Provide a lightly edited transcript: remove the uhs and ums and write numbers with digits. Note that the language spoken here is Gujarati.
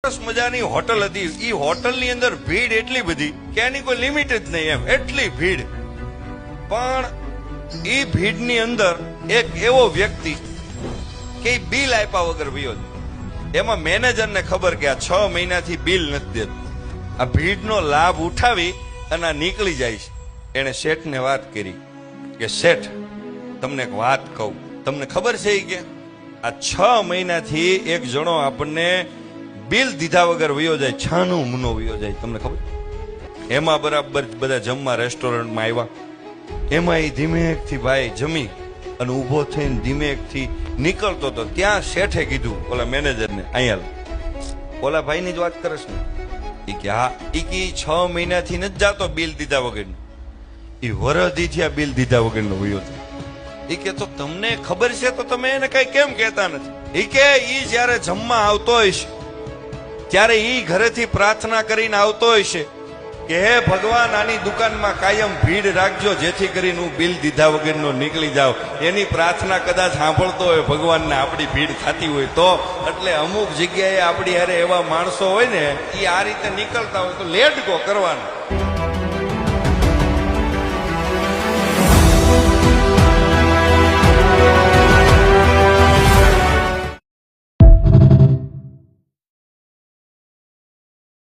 સરસ મજાની હોટલ હતી. ઈ હોટલની અંદર ભીડ એટલી બધી કે એની કોઈ લિમિટ જ નહીં, એમ એટલી ભીડ. પણ ઈ ભીડની અંદર એક એવો વ્યક્તિ કે બિલ આપ્યા વગર વયો જાય. એમાં મેનેજરને ખબર કે આ 6 મહિનાથી બિલ નથી દેતું. આ ભીડનો લાભ ઉઠાવી અને આ નીકળી જાય છે. એને શેઠને વાત કરી કે શેઠ, તમને એક વાત કહું, તમને ખબર છે કે આ 6 મહિનાથી એક જણો આપણને બિલ દીધા વગર વયો જાય, છાનો મુનો વયો જાય, તમને ખબર? એમાં બરાબર બધા જમવા રેસ્ટોરન્ટમાં આવ્યા. એમાં એ ધીમેકથી ભાઈ જમી અને ઉભો થઈને ધીમેકથી નીકળતો હતો. ત્યાં શેઠે કીધું ઓલા મેનેજરને, અહીંયા ઓલા ભાઈની જ વાત કરસ ને? એ કે હા. એ કે 6 મહિનાથી નથી જાતો બિલ દીધા વગરનો. એ વરદી થયા બિલ દીધા વગરનો વયો થાય. એ કે તો તમને ખબર છે તો તમે એને કઈ કેમ કહેતા નથી? એ કે ઈ જયારે જમવા આવતો હોય છે ત્યારે ઈ ઘરેથી પ્રાર્થના કરીને આવતો હોય છે કે હે ભગવાન, આની દુકાનમાં કાયમ ભીડ રાખજો જેથી કરીને હું બિલ દીધા વગરનો નીકળી જાઉં. એની પ્રાર્થના કદાચ સાંભળતો હોય ભગવાનને, આપણી ભીડ થતી હોય તો. એટલે અમુક જગ્યાએ આપણી હારે એવા માણસો હોય ને, એ આ રીતે નીકળતા હોય તો લેટ ગો કરવાનું.